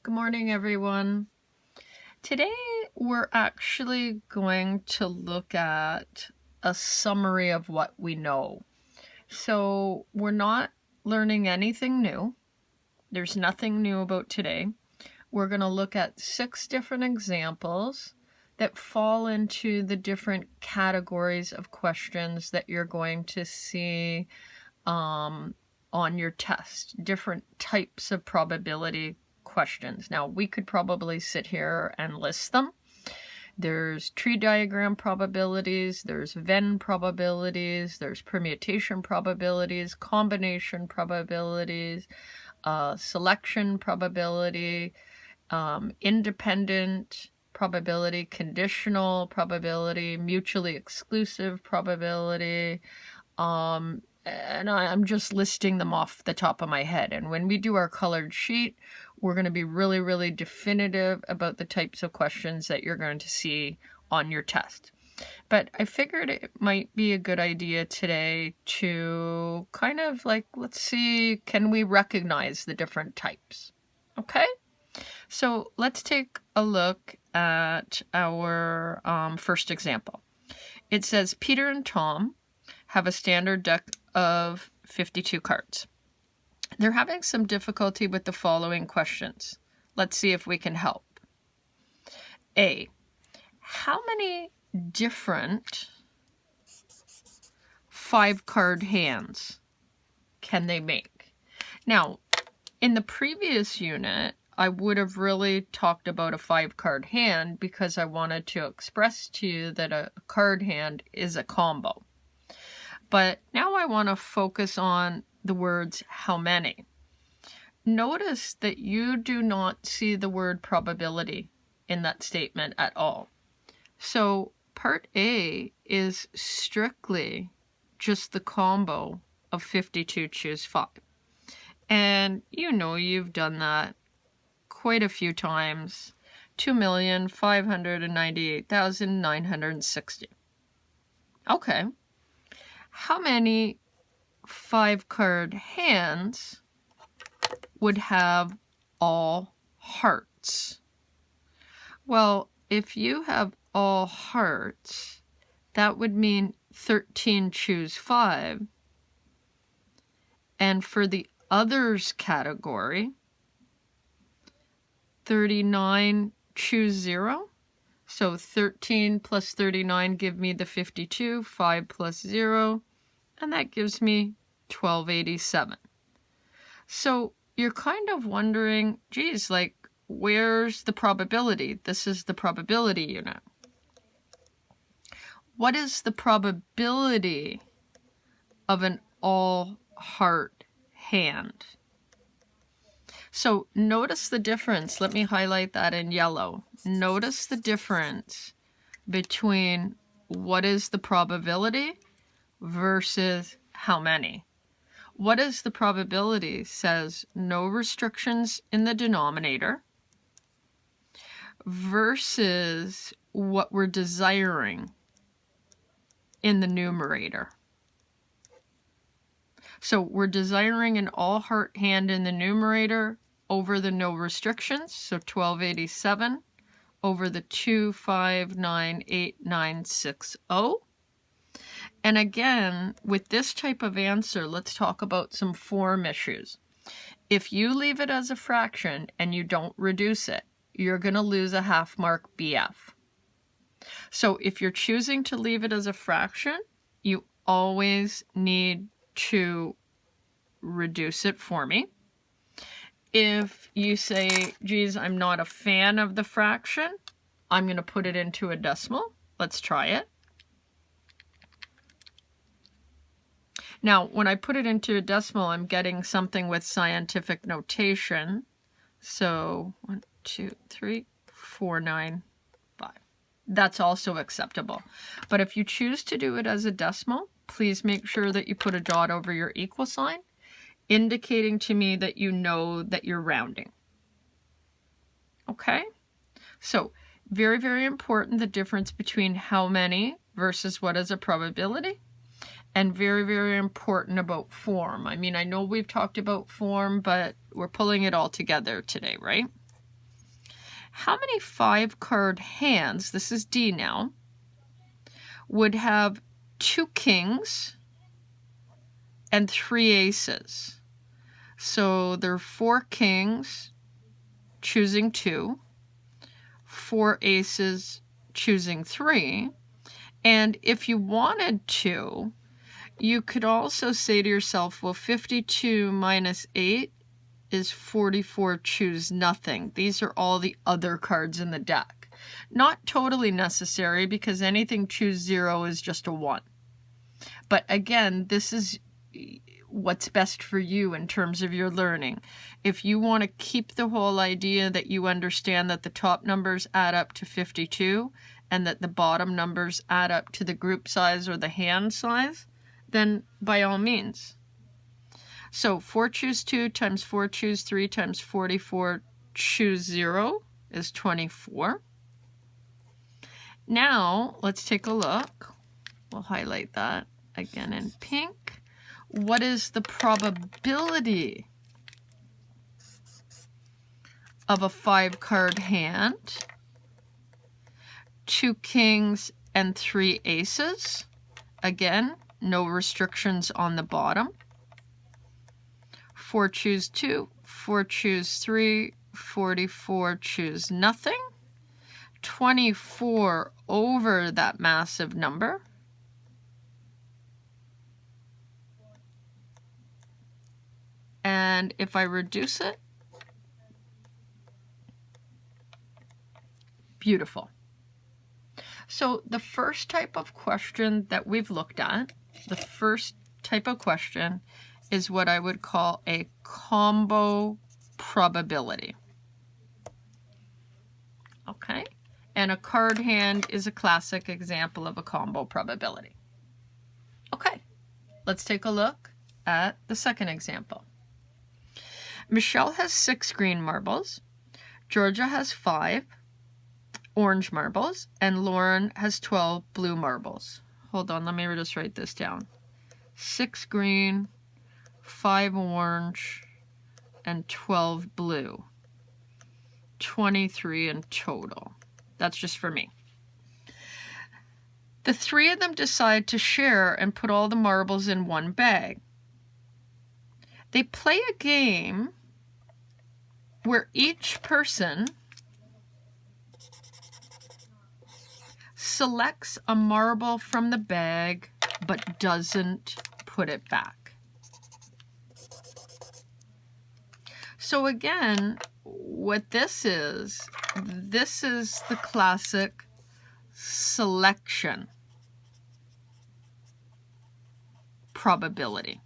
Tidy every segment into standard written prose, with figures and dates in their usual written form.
Good morning, everyone. Today, we're actually going to look at a summary of what we know. So, we're not learning anything new. There's nothing new about today. We're going to look at 6 different examples that fall into the different categories of questions that you're going to see on your test, different types of probability questions. Now, we could probably sit here and list them. There's tree diagram probabilities, there's Venn probabilities, there's permutation probabilities, combination probabilities, selection probability, independent probability, conditional probability, mutually exclusive probability, and I'm just listing them off the top of my head. And when we do our colored sheet, we're going to be really, really definitive about the types of questions that you're going to see on your test. But I figured it might be a good idea today to kind of let's see, can we recognize the different types? Okay? So let's take a look at our first example. It says Peter and Tom have a standard deck of 52 cards. They're having some difficulty with the following questions. Let's see if we can help. A, how many different 5-card hands can they make? Now, in the previous unit, I would have really talked about a 5-card hand because I wanted to express to you that a card hand is a combo. But now I want to focus on the words how many. Notice that you do not see the word probability in that statement at all. So part A is strictly just the combo of 52 choose 5. And you know you've done that quite a few times. 2,598,960. Okay. How many 5-card hands would have all hearts? Well, if you have all hearts, that would mean 13 choose 5. And for the others category, 39 choose 0. So 13 plus 39 give me the 52, 5 plus 0, and that gives me 1287. So you're kind of wondering, geez, where's the probability? This is the probability unit. What is the probability of an all-heart hand? So notice the difference. Let me highlight that in yellow. Notice the difference between what is the probability versus how many. What is the probability says no restrictions in the denominator versus what we're desiring in the numerator. So we're desiring an all-heart hand in the numerator over the no restrictions, so 1287 over the 2598960. And again, with this type of answer, let's talk about some form issues. If you leave it as a fraction and you don't reduce it, you're going to lose a half mark BF. So if you're choosing to leave it as a fraction, you always need to reduce it for me. If you say, geez, I'm not a fan of the fraction, I'm going to put it into a decimal. Let's try it. Now, when I put it into a decimal, I'm getting something with scientific notation. So 1, 2, 3, 4, 9, 5. That's also acceptable. But if you choose to do it as a decimal, please make sure that you put a dot over your equal sign, indicating to me that you know that you're rounding. Okay? So, very, very important, the difference between how many versus what is a probability. And very, very important about form. I mean, I know we've talked about form, but we're pulling it all together today, right? How many 5-card hands, this is D now, would have 2 kings and 3 aces? So there are 4 kings choosing 2, 4 aces choosing 3, and if you wanted to, you could also say to yourself, well, 52 minus 8 is 44, choose nothing. These are all the other cards in the deck. Not totally necessary, because anything choose 0 is just a 1. But again, this is what's best for you in terms of your learning. If you want to keep the whole idea that you understand that the top numbers add up to 52 and that the bottom numbers add up to the group size or the hand size, then by all means. So 4 choose 2 times 4 choose 3 times 44 choose 0 is 24. Now let's take a look. We'll highlight that again in pink. What is the probability of a 5-card hand? 2 kings and 3 aces. Again, no restrictions on the bottom. 4 choose 2, 4 choose 3, 44 choose nothing. 24 over that massive number. And if I reduce it, beautiful. So the first type of question that we've looked at, the first type of question is what I would call a combo probability. Okay, and a card hand is a classic example of a combo probability. Okay, let's take a look at the second example. Michelle has 6 green marbles, Georgia has 5 orange marbles, and Lauren has 12 blue marbles. Hold on, let me just write this down. 6 green, 5 orange, and 12 blue. 23 in total. That's just for me. The 3 of them decide to share and put all the marbles in one bag. They play a game where each person selects a marble from the bag but doesn't put it back. So again, what this is the classic selection probability.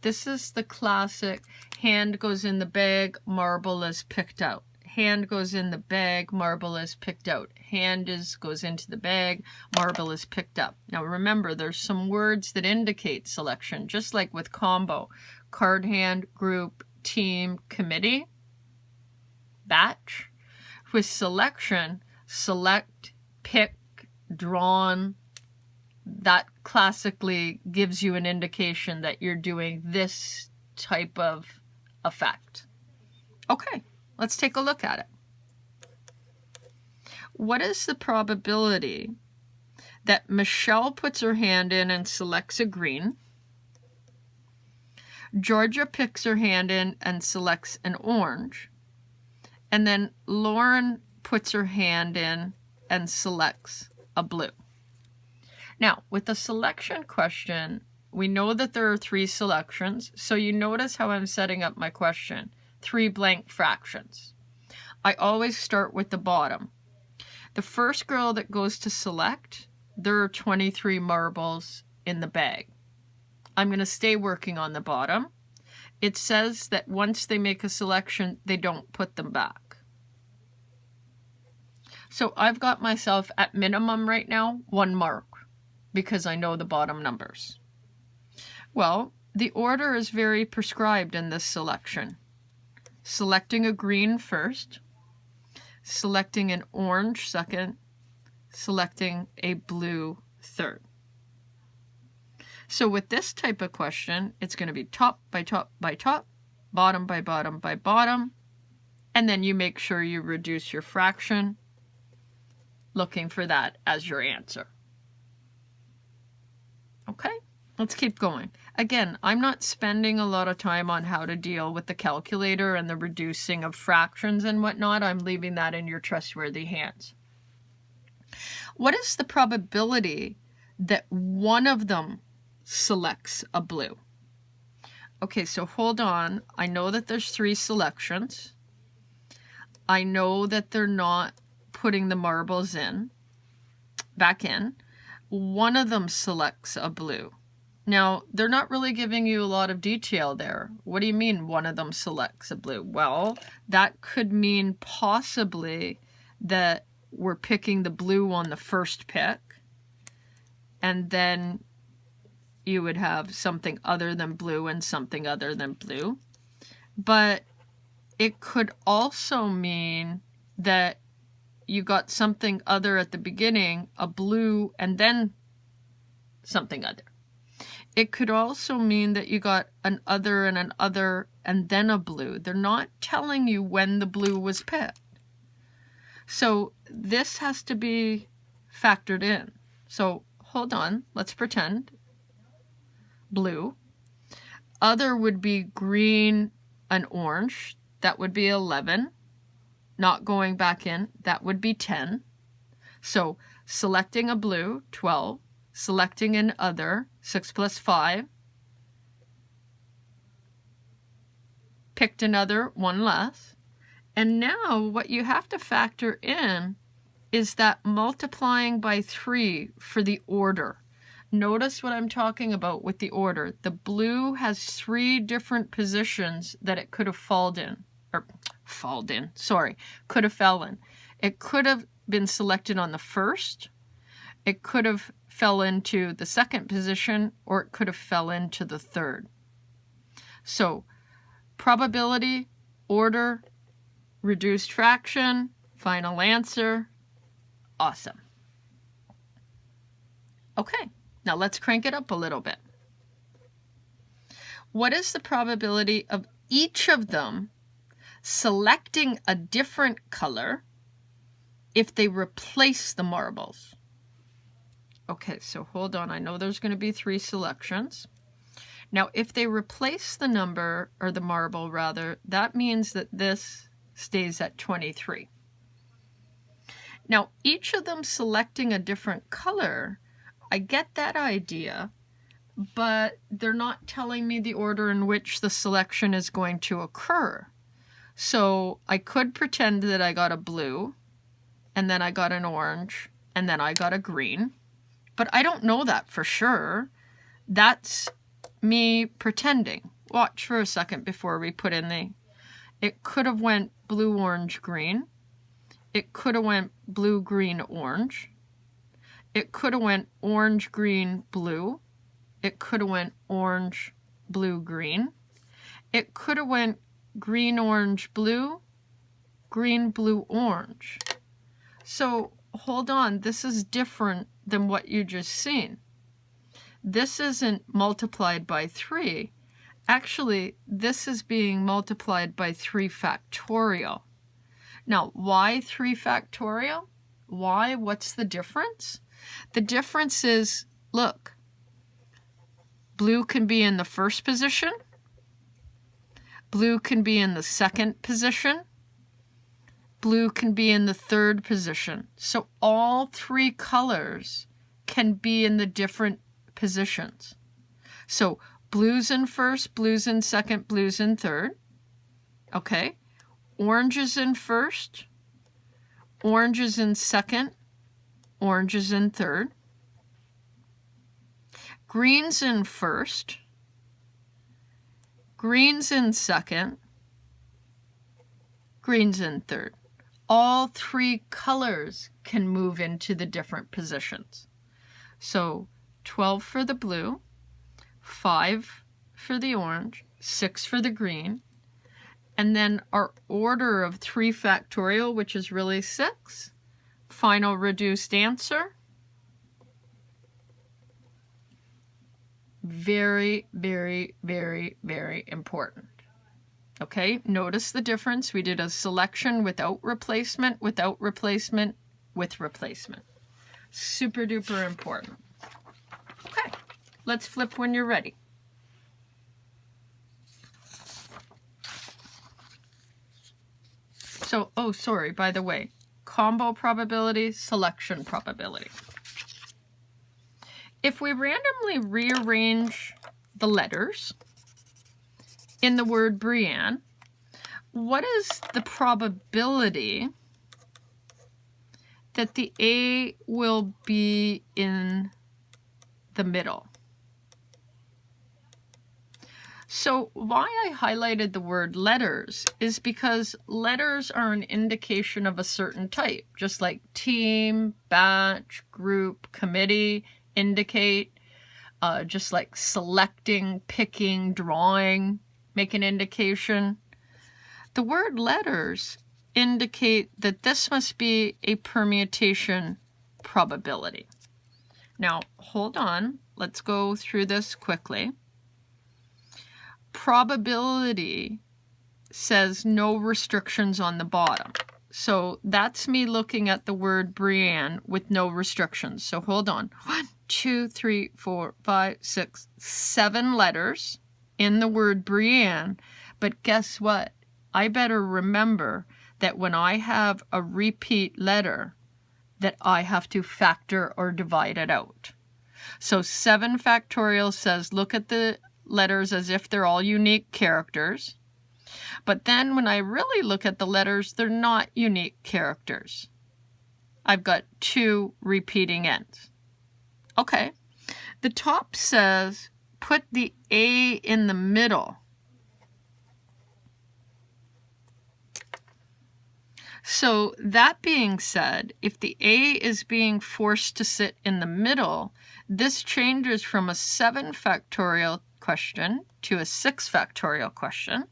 This is the classic hand goes in the bag, marble is picked out. Hand goes in the bag, marble is picked out. Hand goes into the bag, marble is picked up. Now remember, there's some words that indicate selection, just like with combo. Card hand, group, team, committee, batch. With selection, select, pick, drawn. That classically gives you an indication that you're doing this type of effect. Okay, let's take a look at it. What is the probability that Michelle puts her hand in and selects a green, Georgia picks her hand in and selects an orange, and then Lauren puts her hand in and selects a blue? Now, with the selection question, we know that there are 3 selections, so you notice how I'm setting up my question. 3 blank fractions. I always start with the bottom. The first girl that goes to select, there are 23 marbles in the bag. I'm going to stay working on the bottom. It says that once they make a selection, they don't put them back. So I've got myself at minimum right now 1 mark, because I know the bottom numbers. Well, the order is very prescribed in this selection. Selecting a green first, selecting an orange second, selecting a blue third. So with this type of question, it's going to be top by top by top, bottom by bottom by bottom, And then you make sure you reduce your fraction, looking for that as your answer. Okay, let's keep going. Again, I'm not spending a lot of time on how to deal with the calculator and the reducing of fractions and whatnot. I'm leaving that in your trustworthy hands. What is the probability that one of them selects a blue? Okay, so hold on. I know that there's 3 selections. I know that they're not putting the marbles back in. One of them selects a blue. Now, they're not really giving you a lot of detail there. What do you mean one of them selects a blue? Well, that could mean possibly that we're picking the blue on the first pick, and then you would have something other than blue and something other than blue. But it could also mean that you got something other at the beginning, a blue, and then something other. It could also mean that you got an other and an other and then a blue. They're not telling you when the blue was picked. So this has to be factored in. So hold on, let's pretend. Blue. Other would be green and orange. That would be 11. Not going back in, that would be 10. So selecting a blue, 12. Selecting an other, 6 plus 5. Picked another, 1 less. And now what you have to factor in is that multiplying by 3 for the order. Notice what I'm talking about with the order. The blue has 3 different positions that it could have fell in. It could have been selected on the first. It could have fell into the second position, or it could have fell into the third. So probability, order, reduced fraction, final answer. Awesome. Okay, now let's crank it up a little bit. What is the probability of each of them selecting a different color if they replace the marbles? Okay, so hold on. I know there's going to be 3 selections. Now, if they replace the number, or the marble rather, that means that this stays at 23. Now, each of them selecting a different color, I get that idea, but they're not telling me the order in which the selection is going to occur. So I could pretend that I got a blue, and then I got an orange, and then I got a green. But I don't know that for sure. That's me pretending. Watch for a second before we put in the... It could have went blue, orange, green. It could have went blue, green, orange. It could have went orange, green, blue. It could have went orange, blue, green. It could have went green, orange, blue, green, blue, orange. So hold on, this is different than what you just seen. This isn't multiplied by 3. Actually, this is being multiplied by 3 factorial. Now, why 3 factorial? Why? What's the difference? The difference is, look, blue can be in the first position. Blue can be in the second position. Blue can be in the third position. So all 3 colors can be in the different positions. So blues in first, blues in second, blues in third. Okay. Oranges in first, oranges in second, oranges in third. Greens in first, greens in second, greens in third. All 3 colors can move into the different positions. So 12 for the blue, 5 for the orange, 6 for the green, and then our order of 3 factorial, which is really 6. Final reduced answer. Very, very, very, very important. Okay, notice the difference. We did a selection without replacement, with replacement. Super duper important. Okay, let's flip when you're ready. So, oh, sorry, by the way, combo probability, selection probability. If we randomly rearrange the letters in the word Brienne, what is the probability that the A will be in the middle? So why I highlighted the word letters is because letters are an indication of a certain type, just like team, batch, group, committee indicate, just like selecting, picking, drawing make an indication. The word letters indicate that this must be a permutation probability. Now, hold on. Let's go through this quickly. Probability says no restrictions on the bottom. So that's me looking at the word Brienne with no restrictions. So hold on. 1, 2, 3, 4, 5, 6, 7 letters in the word Brienne. But guess what? I better remember that when I have a repeat letter, that I have to factor or divide it out. So 7 factorial says look at the letters as if they're all unique characters. But then when I really look at the letters, they're not unique characters. I've got 2 repeating ends. Okay. The top says put the A in the middle. So that being said, if the A is being forced to sit in the middle, this changes from a 7 factorial question to a 6 factorial question.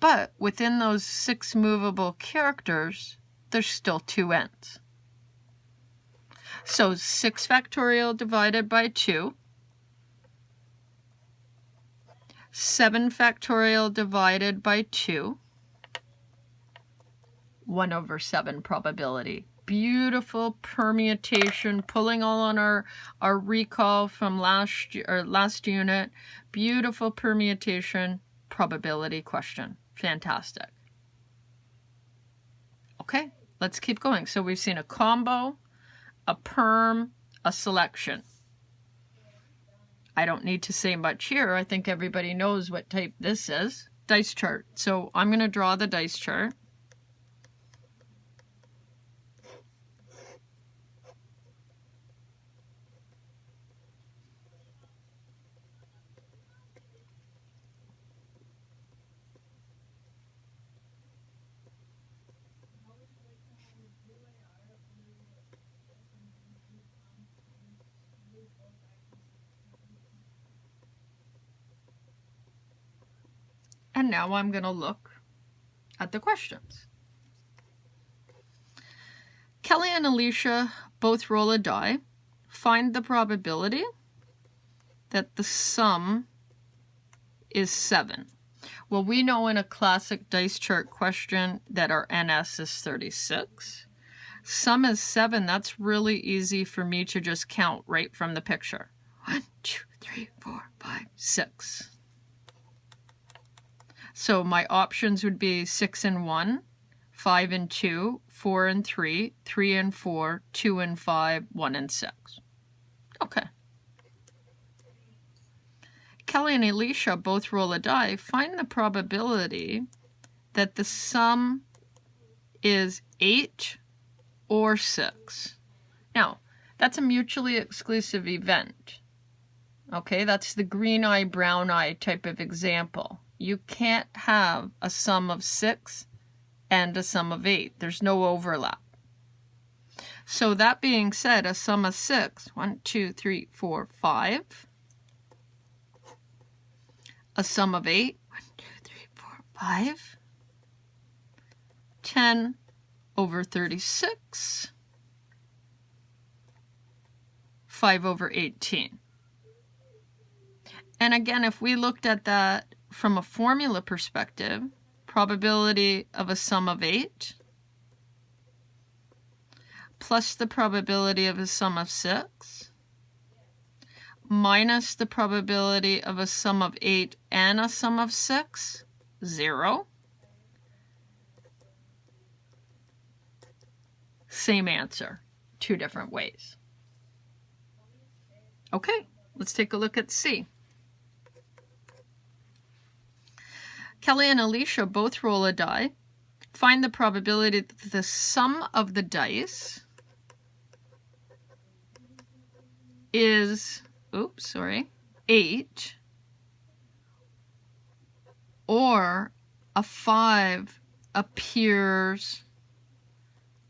But within those 6 movable characters, there's still 2 ends. So 6 factorial divided by 2. 7 factorial divided by 2. 1/7 probability. Beautiful permutation, pulling all on our recall from last unit. Beautiful permutation probability question. Fantastic. Okay, let's keep going. So we've seen a combo, a perm, a selection. I don't need to say much here. I think everybody knows what type this is. Dice chart. So I'm going to draw the dice chart. And now I'm going to look at the questions. Kelly and Alicia both roll a die. Find the probability that the sum is 7. Well, we know in a classic dice chart question that our NS is 36. Sum is 7. That's really easy for me to just count right from the picture. 1, 2, 3, 4, 5, 6. So my options would be 6 and 1, 5 and 2, 4 and 3, 3 and 4, 2 and 5, 1 and 6. Okay. Kelly and Alicia both roll a die. Find the probability that the sum is 8 or 6. Now, that's a mutually exclusive event. Okay, that's the green eye, brown eye type of example. You can't have a sum of 6 and a sum of 8. There's no overlap. So that being said, a sum of 6, 1, 2, 3, 4, 5. A sum of 8, 1, 2, 3, 4, 5. 10 over 36. 5 over 18. And again, if we looked at that from a formula perspective, probability of a sum of 8 plus the probability of a sum of 6 minus the probability of a sum of 8 and a sum of 6, 0. Same answer, two different ways. Okay, let's take a look at C. Kelly and Alicia both roll a die. Find the probability that the sum of the dice is, 8, or a 5 appears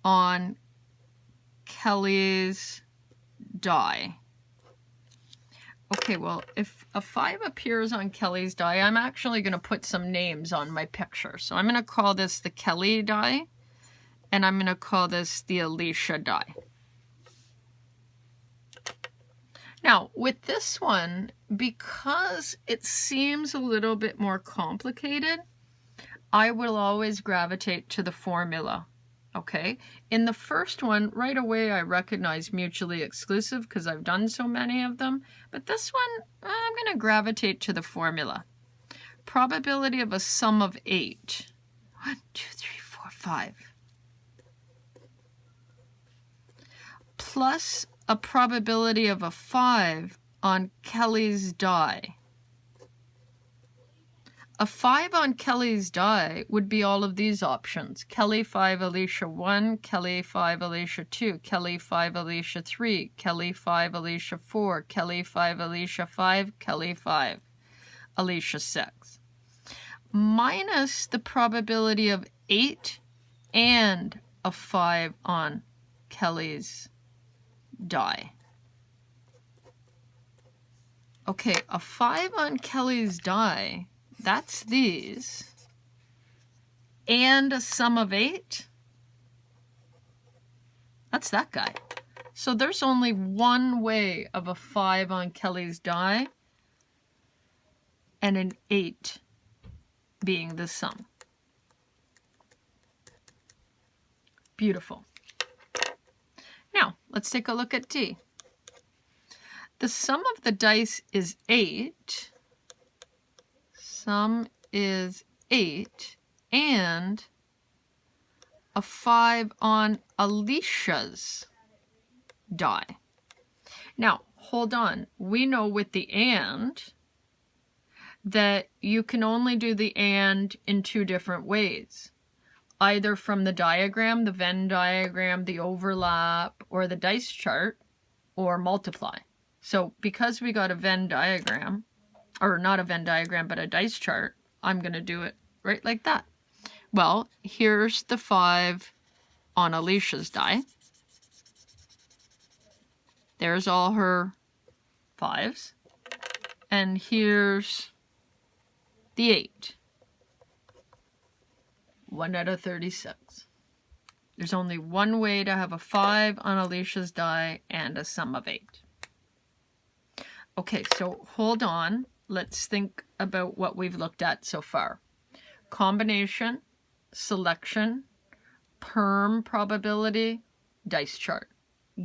on Kelly's die. Okay, well, if a 5 appears on Kelly's die, I'm actually going to put some names on my picture. So I'm going to call this the Kelly die, and I'm going to call this the Alicia die. Now, with this one, because it seems a little bit more complicated, I will always gravitate to the formula. Okay, in the first one, right away I recognize mutually exclusive because I've done so many of them. But this one, I'm going to gravitate to the formula. Probability of a sum of 8. 1, 2, 3, 4, 5. Plus a probability of a 5 on Kelly's die. A 5 on Kelly's die would be all of these options. Kelly 5, Alicia 1, Kelly 5, Alicia 2, Kelly 5, Alicia 3, Kelly 5, Alicia 4, Kelly 5, Alicia 5, Kelly 5, Alicia 6. Minus the probability of 8 and a 5 on Kelly's die. Okay, a 5 on Kelly's die, that's these, and a sum of 8, that's that guy. So there's only one way of a 5 on Kelly's die and an 8 being the sum. Beautiful. Now, let's take a look at D. The sum of the dice is 8. Sum is 8, and a 5 on Alicia's die. Now, hold on. We know with the and that you can only do the and in two different ways. Either from the diagram, the Venn diagram, the overlap, or the dice chart, or multiply. So because we got a Venn diagram, or not a Venn diagram, but a dice chart, I'm going to do it right like that. Well, here's the 5 on Alicia's die. There's all her 5s. And here's the 8. 1 out of 36. There's only one way to have a 5 on Alicia's die and a sum of 8. Okay, so hold on. Let's think about what we've looked at so far. Combination, selection, perm probability, dice chart.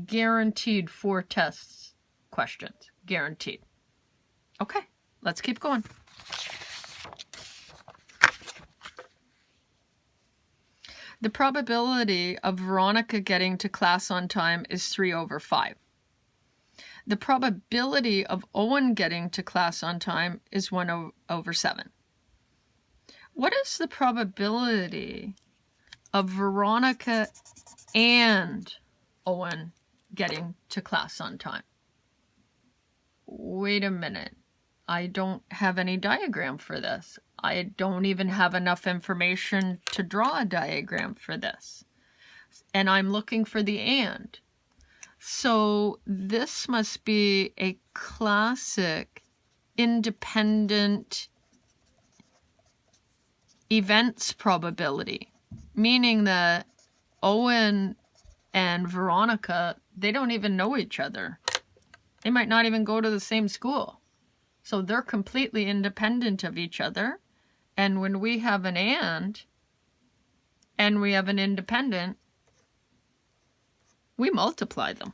Guaranteed 4 tests, questions. Guaranteed. Okay, let's keep going. The probability of Veronica getting to class on time is 3 over 5. The probability of Owen getting to class on time is 1 over 7. What is the probability of Veronica and Owen getting to class on time? Wait a minute. I don't have any diagram for this. I don't even have enough information to draw a diagram for this. And I'm looking for the and. So this must be a classic independent events probability, meaning that Owen and Veronica, they don't even know each other. They might not even go to the same school. So they're completely independent of each other. And when we have an and we have an independent, we multiply them.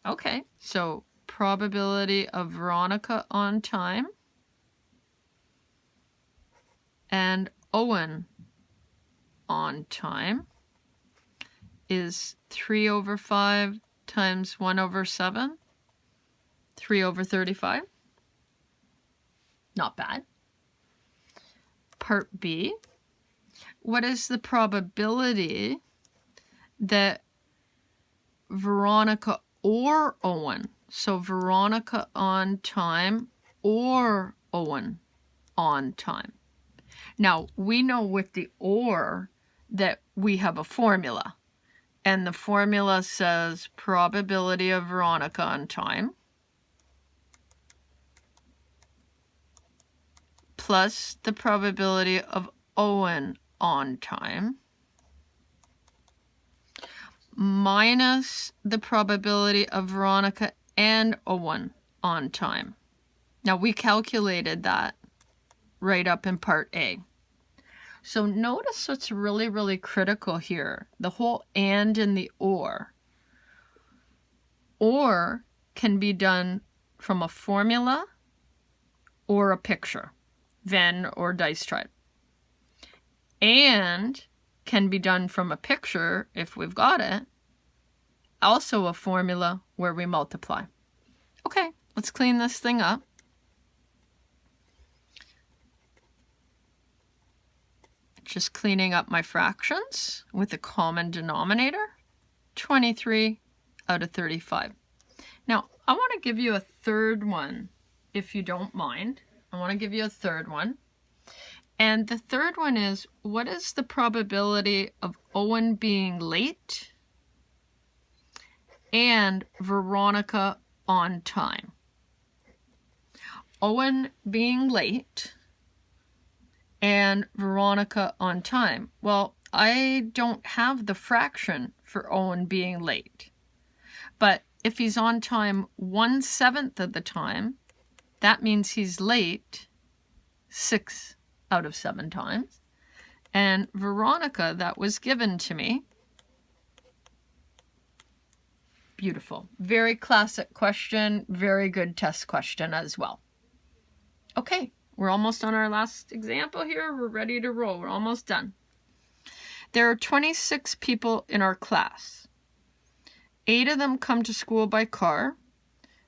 Okay, so probability of Veronica on time and Owen on time is 3/5 times 1/7, 3/35. Not bad. Part B, what is the probability that Veronica or Owen, so Veronica on time or Owen on time? Now, we know with the or that we have a formula, and the formula says probability of Veronica on time plus the probability of Owen on time minus the probability of Veronica and Owen on time. Now, we calculated that right up in part A. So notice what's really, really critical here. The whole and the or. Or can be done from a formula or a picture, Venn or dice chart. And can be done from a picture, if we've got it, also a formula where we multiply. Okay, let's clean this thing up. Just cleaning up my fractions with a common denominator, 23/35. Now, I want to give you a third one, if you don't mind. I want to give you a third one. And the third one is, what is the probability of Owen being late and Veronica on time? Owen being late and Veronica on time. Well, I don't have the fraction for Owen being late. But if he's on time 1/7 of the time, that means he's late 6 out of 7 times. And Veronica, that was given to me. Beautiful. Very classic question. Very good test question as well. Okay, we're almost on our last example here. We're ready to roll. We're almost done. There are 26 people in our class. 8 of them come to school by car.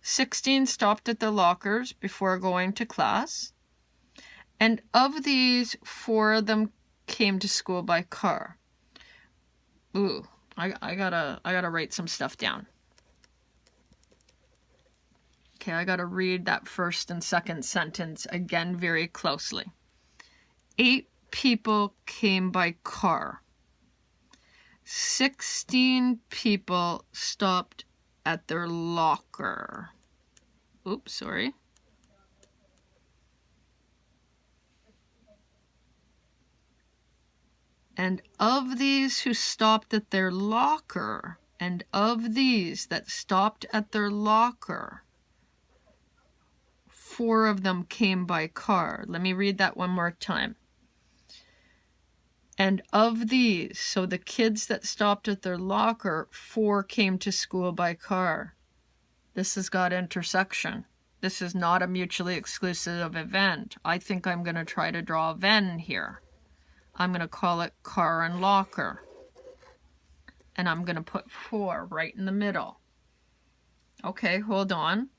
16 stopped at their lockers before going to class. And of these, 4 of them came to school by car. Ooh, I gotta write some stuff down. Okay, I gotta read that first and second sentence again very closely. 8 people came by car. 16 people stopped at their locker. Oops, sorry. And of these who stopped at their locker, and of these that stopped at their locker, 4 of them came by car. Let me read that one more time. And of these, so the kids that stopped at their locker, 4 came to school by car. This has got intersection. This is not a mutually exclusive event. I think I'm going to try to draw a Venn here. I'm going to call it car and locker. And I'm going to put 4 right in the middle. Okay, hold on.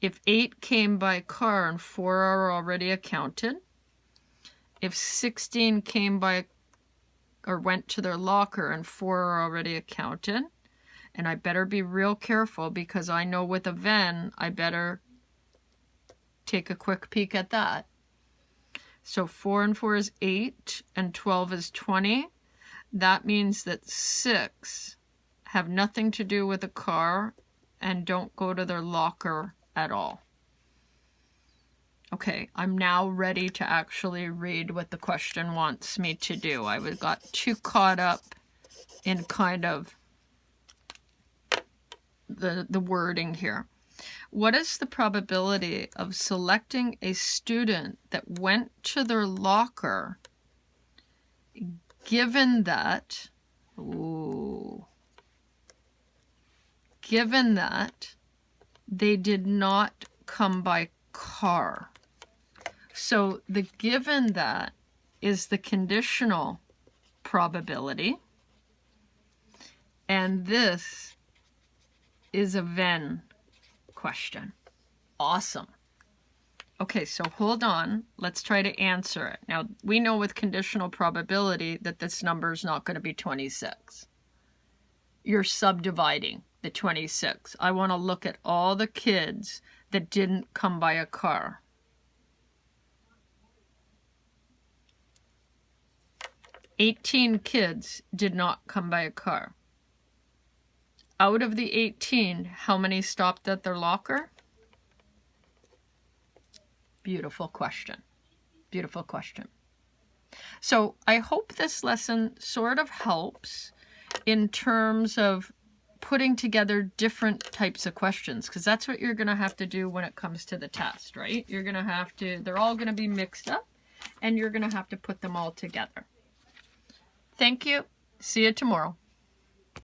If 8 came by car and 4 are already accounted, if 16 came by or went to their locker and 4 are already accounted, and I better be real careful because I know with a Venn, I better take a quick peek at that. So 4 and 4 is 8 and 12 is 20. That means that 6 have nothing to do with a car and don't go to their locker at all. Okay, I'm now ready to actually read what the question wants me to do. I got too caught up in kind of the wording here. What is the probability of selecting a student that went to their locker given that, given that they did not come by car? So the given that is the conditional probability, and this is a Venn question. Awesome. Okay, so hold on. Let's try to answer it. Now, we know with conditional probability that this number is not going to be 26. You're subdividing the 26. I want to look at all the kids that didn't come by a car. $18 kids did not come by a car. Out of the 18, how many stopped at their locker? Beautiful question. Beautiful question. So I hope this lesson sort of helps in terms of putting together different types of questions, because that's what you're going to have to do when it comes to the test, right? You're going to have to, they're all going to be mixed up, and you're going to have to put them all together. Thank you. See you tomorrow.